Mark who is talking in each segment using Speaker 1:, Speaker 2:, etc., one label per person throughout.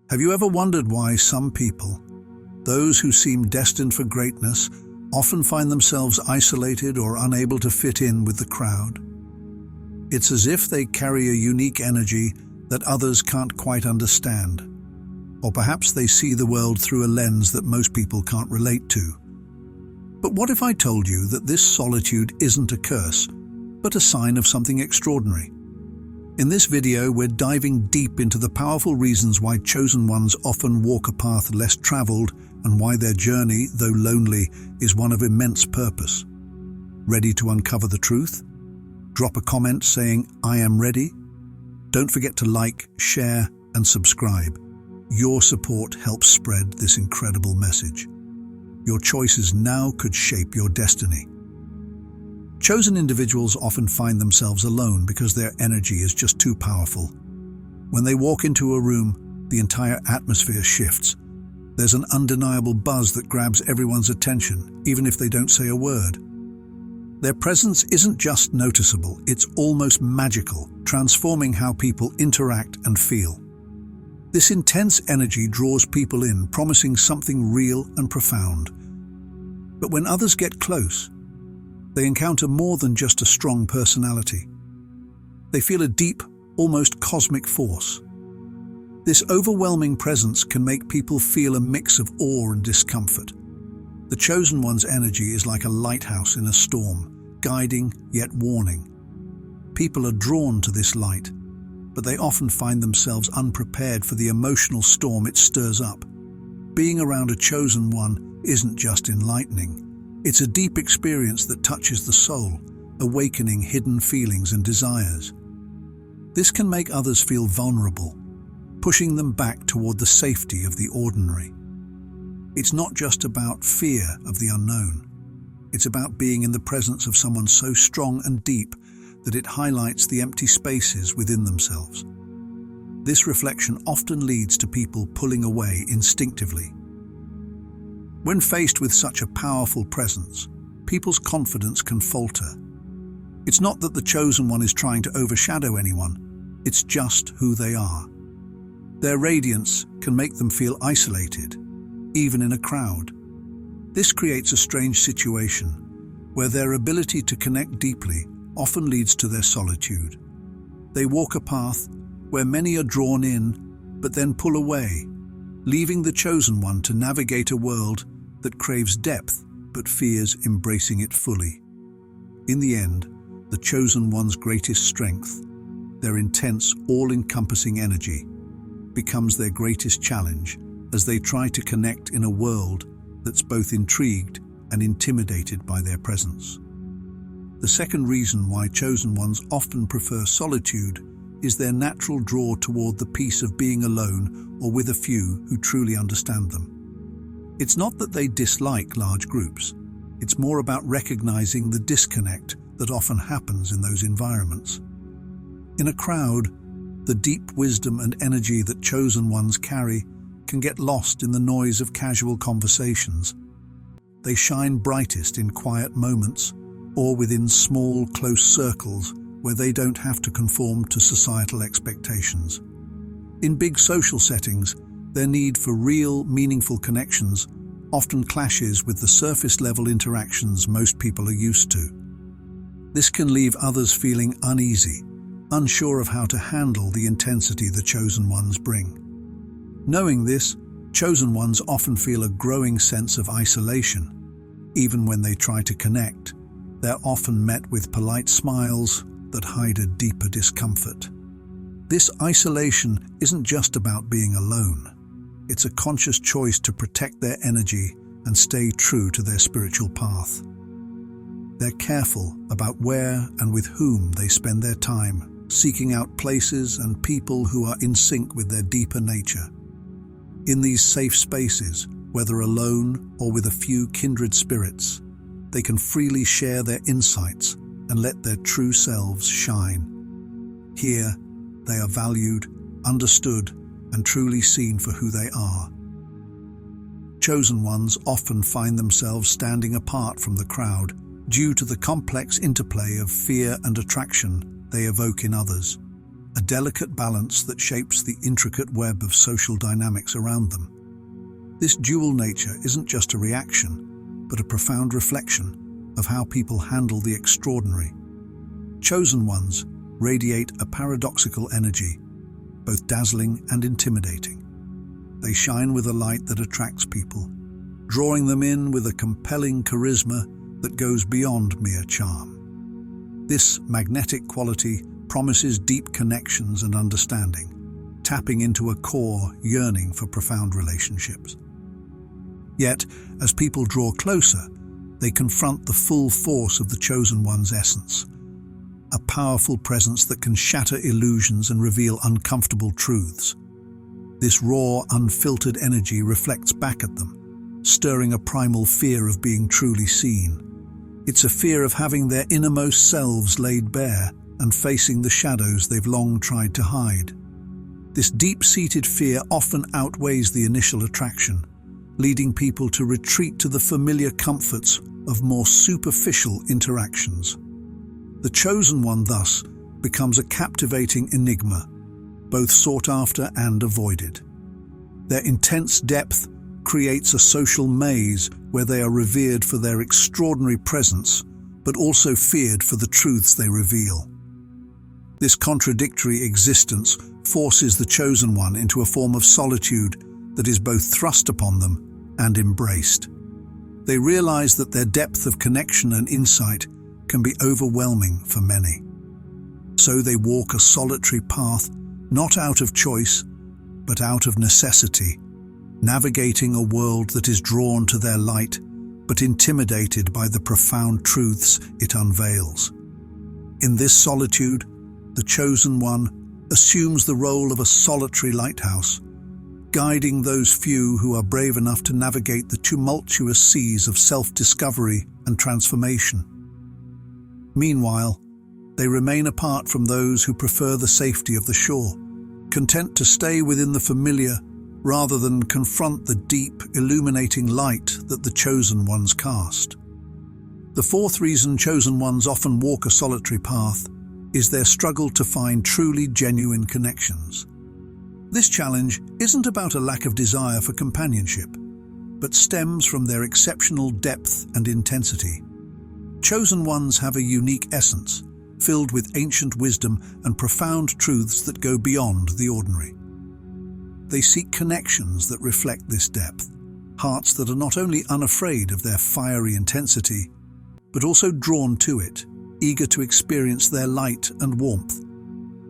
Speaker 1: Have you ever wondered why some people, those who seem destined for greatness, often find themselves isolated or unable to fit in with the crowd? It's as if they carry a unique energy that others can't quite understand. Or perhaps they see the world through a lens that most people can't relate to. But what if I told you that this solitude isn't a curse, but a sign of something extraordinary? In this video, we're diving deep into the powerful reasons why chosen ones often walk a path less traveled and why their journey, though lonely, is one of immense purpose. Ready to uncover the truth? Drop a comment saying, "I am ready." Don't forget to like, share, and subscribe. Your support helps spread this incredible message. Your choices now could shape your destiny. Chosen individuals often find themselves alone because their energy is just too powerful. When they walk into a room, the entire atmosphere shifts. There's an undeniable buzz that grabs everyone's attention, even if they don't say a word. Their presence isn't just noticeable, it's almost magical, transforming how people interact and feel. This intense energy draws people in, promising something real and profound. But when others get close, they encounter more than just a strong personality. They feel a deep, almost cosmic force. This overwhelming presence can make people feel a mix of awe and discomfort. The chosen one's energy is like a lighthouse in a storm, guiding yet warning. People are drawn to this light, but they often find themselves unprepared for the emotional storm it stirs up. Being around a chosen one isn't just enlightening. It's a deep experience that touches the soul, awakening hidden feelings and desires. This can make others feel vulnerable, pushing them back toward the safety of the ordinary. It's not just about fear of the unknown. It's about being in the presence of someone so strong and deep that it highlights the empty spaces within themselves. This reflection often leads to people pulling away instinctively. When faced with such a powerful presence, people's confidence can falter. It's not that the chosen one is trying to overshadow anyone, it's just who they are. Their radiance can make them feel isolated, even in a crowd. This creates a strange situation where their ability to connect deeply often leads to their solitude. They walk a path where many are drawn in, but then pull away, leaving the chosen one to navigate a world that craves depth but fears embracing it fully. In the end, the chosen one's greatest strength, their intense, all-encompassing energy, becomes their greatest challenge as they try to connect in a world that's both intrigued and intimidated by their presence. The second reason why chosen ones often prefer solitude is their natural draw toward the peace of being alone or with a few who truly understand them. It's not that they dislike large groups. It's more about recognizing the disconnect that often happens in those environments. In a crowd, the deep wisdom and energy that chosen ones carry can get lost in the noise of casual conversations. They shine brightest in quiet moments or within small, close circles where they don't have to conform to societal expectations. In big social settings, their need for real, meaningful connections often clashes with the surface-level interactions most people are used to. This can leave others feeling uneasy, unsure of how to handle the intensity the chosen ones bring. Knowing this, chosen ones often feel a growing sense of isolation. Even when they try to connect, they're often met with polite smiles that hide a deeper discomfort. This isolation isn't just about being alone. It's a conscious choice to protect their energy and stay true to their spiritual path. They're careful about where and with whom they spend their time, seeking out places and people who are in sync with their deeper nature. In these safe spaces, whether alone or with a few kindred spirits, they can freely share their insights and let their true selves shine. Here, they are valued, understood, and truly seen for who they are. Chosen ones often find themselves standing apart from the crowd due to the complex interplay of fear and attraction they evoke in others. a delicate balance that shapes the intricate web of social dynamics around them. This dual nature isn't just a reaction, but a profound reflection of how people handle the extraordinary. Chosen ones radiate a paradoxical energy, both dazzling and intimidating. They shine with a light that attracts people, drawing them in with a compelling charisma that goes beyond mere charm. This magnetic quality promises deep connections and understanding, tapping into a core yearning for profound relationships. Yet, as people draw closer, they confront the full force of the chosen one's essence, a powerful presence that can shatter illusions and reveal uncomfortable truths. This raw, unfiltered energy reflects back at them, stirring a primal fear of being truly seen. It's a fear of having their innermost selves laid bare and facing the shadows they've long tried to hide. This deep-seated fear often outweighs the initial attraction, leading people to retreat to the familiar comforts of more superficial interactions. The chosen one, thus, becomes a captivating enigma, both sought after and avoided. Their intense depth creates a social maze where they are revered for their extraordinary presence, but also feared for the truths they reveal. This contradictory existence forces the chosen one into a form of solitude that is both thrust upon them and embraced. They realize that their depth of connection and insight can be overwhelming for many. So they walk a solitary path, not out of choice, but out of necessity, navigating a world that is drawn to their light, but intimidated by the profound truths it unveils. In this solitude, the chosen one assumes the role of a solitary lighthouse, guiding those few who are brave enough to navigate the tumultuous seas of self-discovery and transformation. Meanwhile, they remain apart from those who prefer the safety of the shore, content to stay within the familiar rather than confront the deep, illuminating light that the chosen ones cast. The fourth reason chosen ones often walk a solitary path is their struggle to find truly genuine connections. This challenge isn't about a lack of desire for companionship, but stems from their exceptional depth and intensity. Chosen ones have a unique essence, filled with ancient wisdom and profound truths that go beyond the ordinary. They seek connections that reflect this depth, hearts that are not only unafraid of their fiery intensity, but also drawn to it, eager to experience their light and warmth.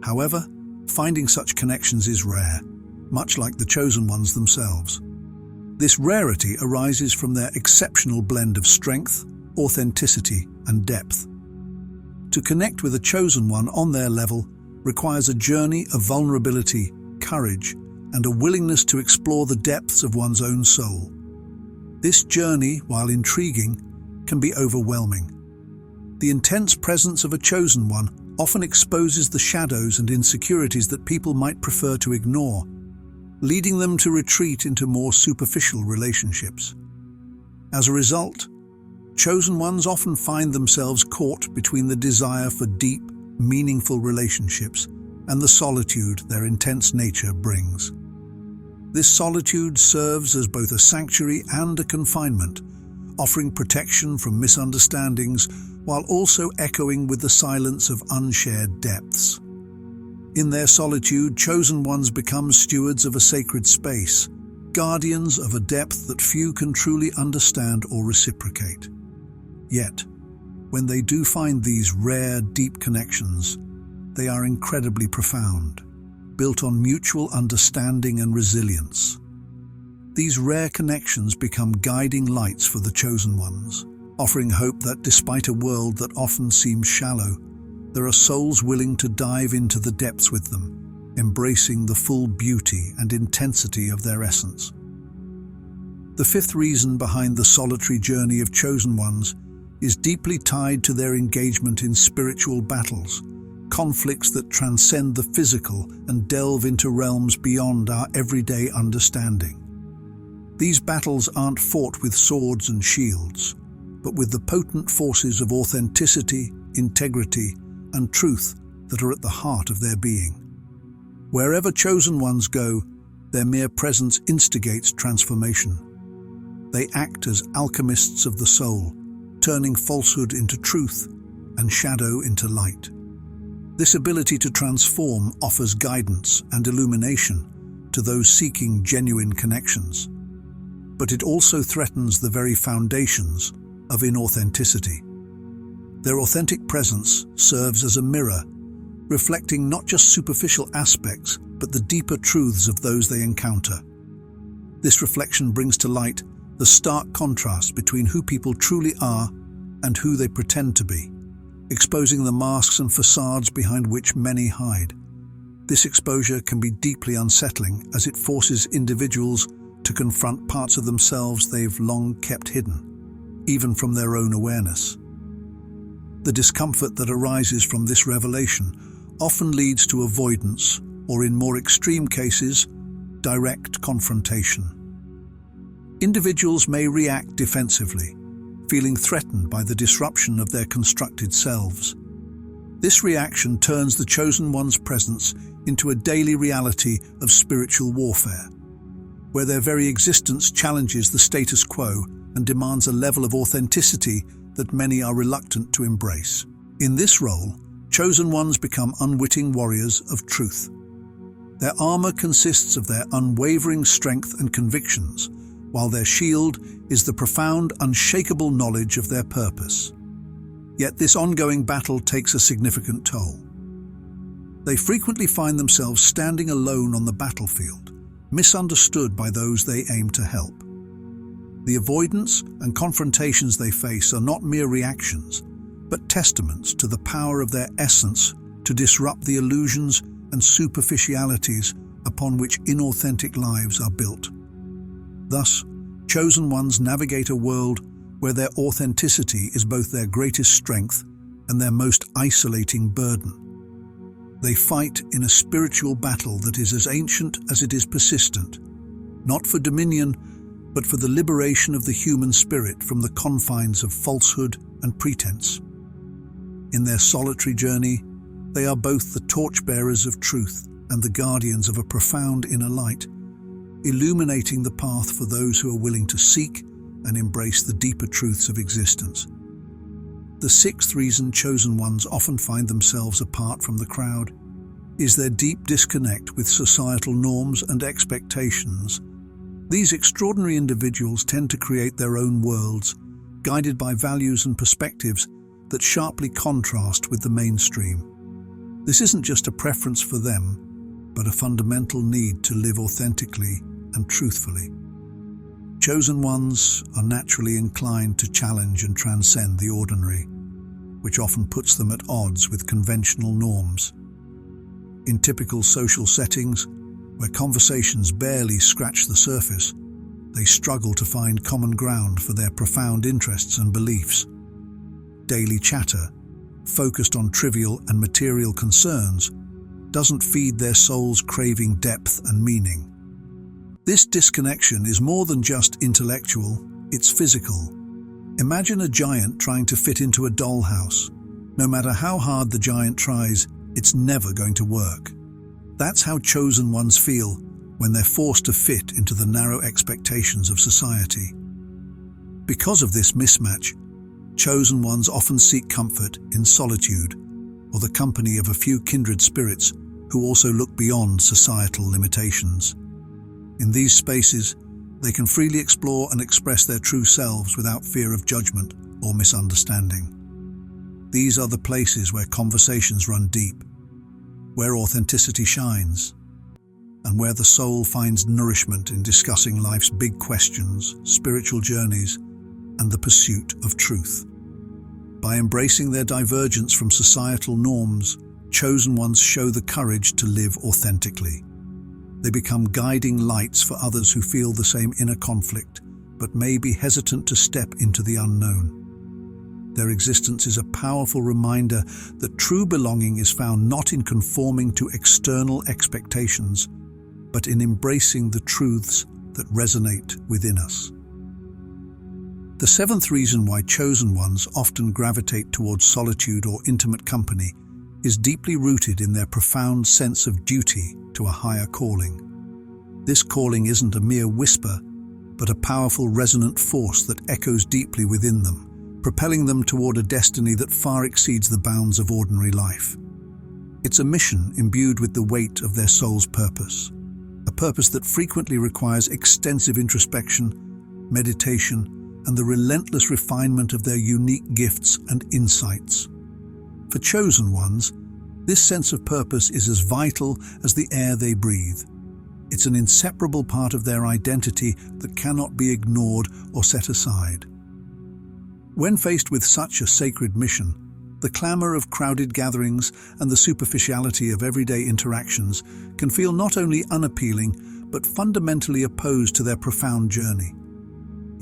Speaker 1: However, finding such connections is rare, much like the chosen ones themselves. This rarity arises from their exceptional blend of strength, authenticity, and depth. To connect with a chosen one on their level requires a journey of vulnerability, courage, and a willingness to explore the depths of one's own soul. This journey, while intriguing, can be overwhelming. The intense presence of a chosen one often exposes the shadows and insecurities that people might prefer to ignore, leading them to retreat into more superficial relationships. As a result, chosen ones often find themselves caught between the desire for deep, meaningful relationships and the solitude their intense nature brings. This solitude serves as both a sanctuary and a confinement, offering protection from misunderstandings while also echoing with the silence of unshared depths. In their solitude, chosen ones become stewards of a sacred space, guardians of a depth that few can truly understand or reciprocate. Yet, when they do find these rare, deep connections, they are incredibly profound, built on mutual understanding and resilience. These rare connections become guiding lights for the chosen ones, offering hope that despite a world that often seems shallow, there are souls willing to dive into the depths with them, embracing the full beauty and intensity of their essence. The fifth reason behind the solitary journey of chosen ones is deeply tied to their engagement in spiritual battles, conflicts that transcend the physical and delve into realms beyond our everyday understanding. These battles aren't fought with swords and shields, but with the potent forces of authenticity, integrity, and truth that are at the heart of their being. Wherever chosen ones go, their mere presence instigates transformation. They act as alchemists of the soul, turning falsehood into truth and shadow into light. This ability to transform offers guidance and illumination to those seeking genuine connections. But it also threatens the very foundations of inauthenticity. Their authentic presence serves as a mirror, reflecting not just superficial aspects, but the deeper truths of those they encounter. This reflection brings to light the stark contrast between who people truly are and who they pretend to be, exposing the masks and facades behind which many hide. This exposure can be deeply unsettling as it forces individuals to confront parts of themselves they've long kept hidden, even from their own awareness. The discomfort that arises from this revelation often leads to avoidance, or in more extreme cases, direct confrontation. Individuals may react defensively, feeling threatened by the disruption of their constructed selves. This reaction turns the chosen one's presence into a daily reality of spiritual warfare, where their very existence challenges the status quo and demands a level of authenticity that many are reluctant to embrace. In this role, chosen ones become unwitting warriors of truth. Their armor consists of their unwavering strength and convictions, while their shield is the profound, unshakable knowledge of their purpose. Yet this ongoing battle takes a significant toll. They frequently find themselves standing alone on the battlefield, misunderstood by those they aim to help. The avoidance and confrontations they face are not mere reactions, but testaments to the power of their essence to disrupt the illusions and superficialities upon which inauthentic lives are built. Thus, chosen ones navigate a world where their authenticity is both their greatest strength and their most isolating burden. They fight in a spiritual battle that is as ancient as it is persistent, not for dominion, but for the liberation of the human spirit from the confines of falsehood and pretense. In their solitary journey, they are both the torchbearers of truth and the guardians of a profound inner light, illuminating the path for those who are willing to seek and embrace the deeper truths of existence. The sixth reason chosen ones often find themselves apart from the crowd is their deep disconnect with societal norms and expectations. These extraordinary individuals tend to create their own worlds, guided by values and perspectives that sharply contrast with the mainstream. This isn't just a preference for them, but a fundamental need to live authentically and truthfully. Chosen ones are naturally inclined to challenge and transcend the ordinary, which often puts them at odds with conventional norms. In typical social settings, where conversations barely scratch the surface, they struggle to find common ground for their profound interests and beliefs. Daily chatter, focused on trivial and material concerns, doesn't feed their soul's craving depth and meaning. This disconnection is more than just intellectual, it's physical. Imagine a giant trying to fit into a dollhouse. No matter how hard the giant tries, it's never going to work. That's how chosen ones feel when they're forced to fit into the narrow expectations of society. Because of this mismatch, chosen ones often seek comfort in solitude or the company of a few kindred spirits who also look beyond societal limitations. In these spaces, they can freely explore and express their true selves without fear of judgment or misunderstanding. These are the places where conversations run deep, where authenticity shines, and where the soul finds nourishment in discussing life's big questions, spiritual journeys, and the pursuit of truth. By embracing their divergence from societal norms, chosen ones show the courage to live authentically. They become guiding lights for others who feel the same inner conflict, but may be hesitant to step into the unknown. Their existence is a powerful reminder that true belonging is found not in conforming to external expectations, but in embracing the truths that resonate within us. The seventh reason why chosen ones often gravitate towards solitude or intimate company is deeply rooted in their profound sense of duty to a higher calling. This calling isn't a mere whisper, but a powerful resonant force that echoes deeply within them, propelling them toward a destiny that far exceeds the bounds of ordinary life. It's a mission imbued with the weight of their soul's purpose, a purpose that frequently requires extensive introspection, meditation, and the relentless refinement of their unique gifts and insights. For chosen ones, this sense of purpose is as vital as the air they breathe. It's an inseparable part of their identity that cannot be ignored or set aside. When faced with such a sacred mission, the clamor of crowded gatherings and the superficiality of everyday interactions can feel not only unappealing, but fundamentally opposed to their profound journey.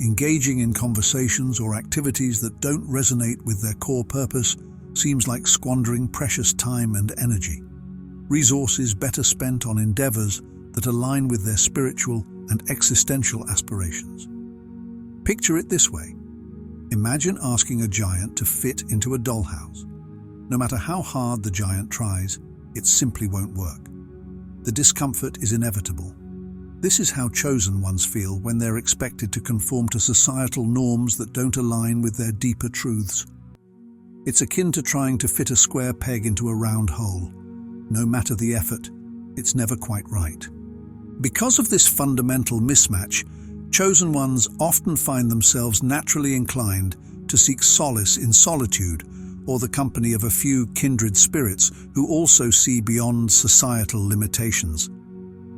Speaker 1: Engaging in conversations or activities that don't resonate with their core purpose seems like squandering precious time and energy, resources better spent on endeavors that align with their spiritual and existential aspirations. Picture it this way. Imagine asking a giant to fit into a dollhouse. No matter how hard the giant tries, it simply won't work. The discomfort is inevitable. This is how chosen ones feel when they're expected to conform to societal norms that don't align with their deeper truths. It's akin to trying to fit a square peg into a round hole. No matter the effort, it's never quite right. Because of this fundamental mismatch, chosen ones often find themselves naturally inclined to seek solace in solitude or the company of a few kindred spirits who also see beyond societal limitations.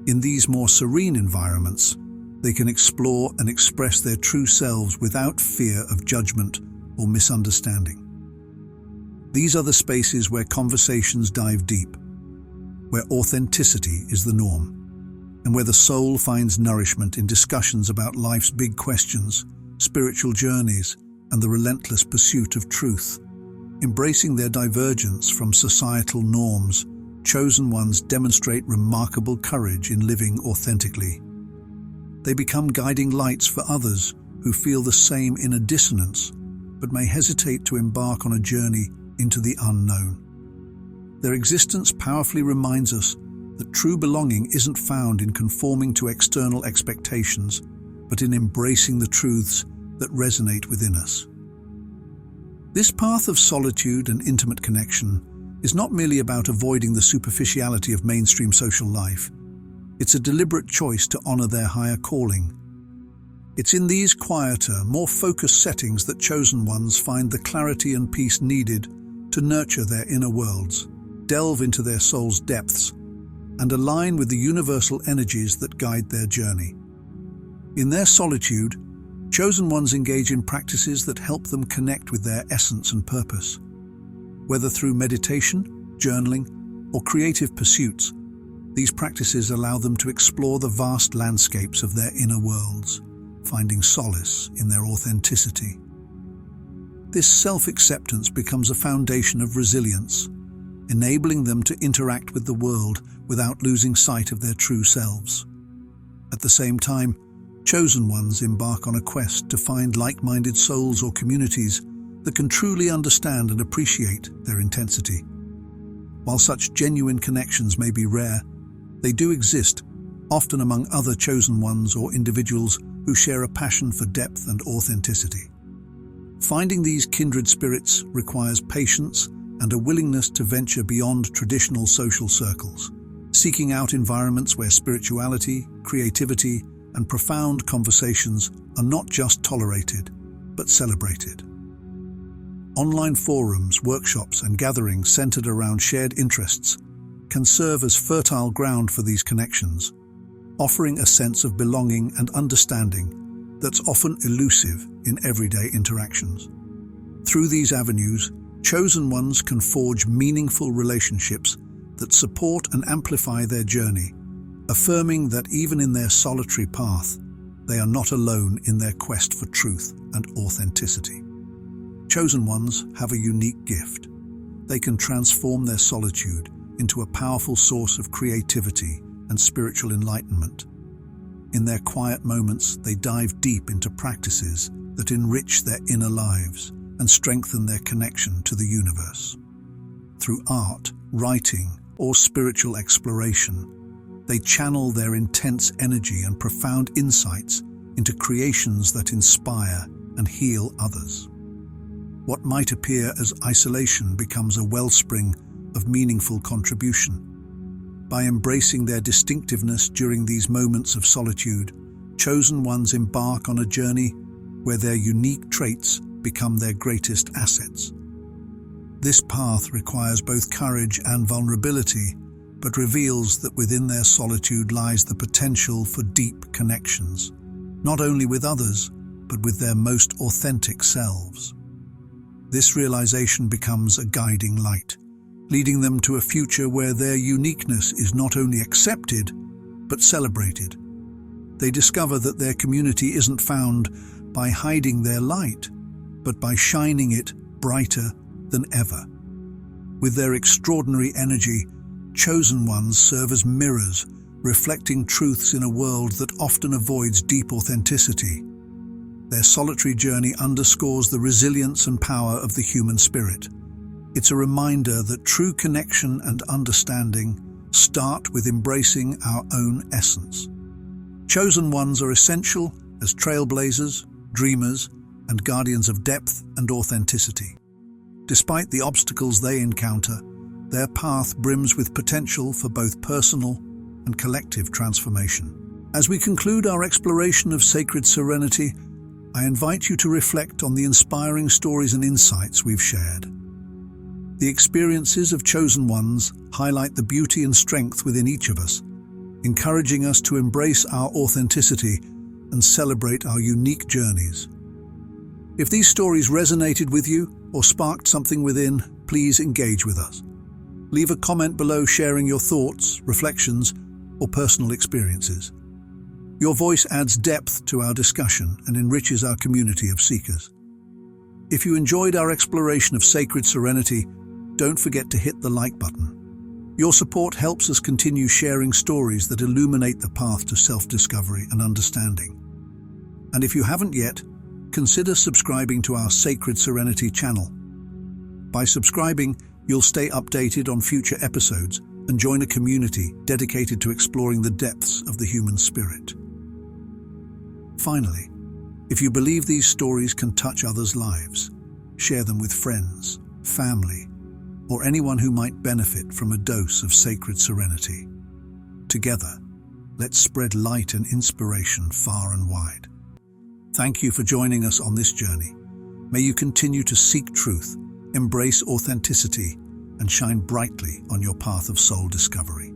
Speaker 1: In these more serene environments, they can explore and express their true selves without fear of judgment or misunderstanding. These are the spaces where conversations dive deep, where authenticity is the norm, and where the soul finds nourishment in discussions about life's big questions, spiritual journeys, and the relentless pursuit of truth. Embracing their divergence from societal norms, chosen ones demonstrate remarkable courage in living authentically. They become guiding lights for others who feel the same inner dissonance, but may hesitate to embark on a journey into the unknown. Their existence powerfully reminds us that true belonging isn't found in conforming to external expectations, but in embracing the truths that resonate within us. This path of solitude and intimate connection is not merely about avoiding the superficiality of mainstream social life. It's a deliberate choice to honor their higher calling. It's in these quieter, more focused settings that chosen ones find the clarity and peace needed to nurture their inner worlds, delve into their soul's depths, and align with the universal energies that guide their journey. In their solitude, chosen ones engage in practices that help them connect with their essence and purpose. Whether through meditation, journaling, or creative pursuits, these practices allow them to explore the vast landscapes of their inner worlds, finding solace in their authenticity. This self-acceptance becomes a foundation of resilience, enabling them to interact with the world without losing sight of their true selves. At the same time, chosen ones embark on a quest to find like-minded souls or communities that can truly understand and appreciate their intensity. While such genuine connections may be rare, they do exist, often among other chosen ones or individuals who share a passion for depth and authenticity. Finding these kindred spirits requires patience and a willingness to venture beyond traditional social circles, seeking out environments where spirituality, creativity, and profound conversations are not just tolerated, but celebrated. Online forums, workshops, and gatherings centered around shared interests can serve as fertile ground for these connections, offering a sense of belonging and understanding that's often elusive in everyday interactions. Through these avenues, chosen ones can forge meaningful relationships that support and amplify their journey, affirming that even in their solitary path, they are not alone in their quest for truth and authenticity. Chosen ones have a unique gift. They can transform their solitude into a powerful source of creativity and spiritual enlightenment. In their quiet moments, they dive deep into practices that enrich their inner lives and strengthen their connection to the universe. through art, writing, or spiritual exploration. They channel their intense energy and profound insights into creations that inspire and heal others. What might appear as isolation becomes a wellspring of meaningful contribution. By embracing their distinctiveness during these moments of solitude, chosen ones embark on a journey where their unique traits become their greatest assets. This path requires both courage and vulnerability, but reveals that within their solitude lies the potential for deep connections, not only with others, but with their most authentic selves. This realization becomes a guiding light, leading them to a future where their uniqueness is not only accepted, but celebrated. They discover that their community isn't found by hiding their light, but by shining it brighter than ever. With their extraordinary energy, chosen ones serve as mirrors, reflecting truths in a world that often avoids deep authenticity. Their solitary journey underscores the resilience and power of the human spirit. It's a reminder that true connection and understanding start with embracing our own essence. Chosen ones are essential as trailblazers, dreamers, and guardians of depth and authenticity. Despite the obstacles they encounter, their path brims with potential for both personal and collective transformation. As we conclude our exploration of sacred serenity, I invite you to reflect on the inspiring stories and insights we've shared. The experiences of chosen ones highlight the beauty and strength within each of us, encouraging us to embrace our authenticity and celebrate our unique journeys. If these stories resonated with you or sparked something within, please engage with us. Leave a comment below sharing your thoughts, reflections, or personal experiences. Your voice adds depth to our discussion and enriches our community of seekers. If you enjoyed our exploration of sacred serenity, don't forget to hit the like button. Your support helps us continue sharing stories that illuminate the path to self-discovery and understanding. And if you haven't yet, consider subscribing to our Sacred Serenity channel. By subscribing, you'll stay updated on future episodes and join a community dedicated to exploring the depths of the human spirit. Finally, if you believe these stories can touch others' lives, share them with friends, family, or anyone who might benefit from a dose of sacred serenity. Together, let's spread light and inspiration far and wide. Thank you for joining us on this journey. May you continue to seek truth, embrace authenticity, and shine brightly on your path of soul discovery.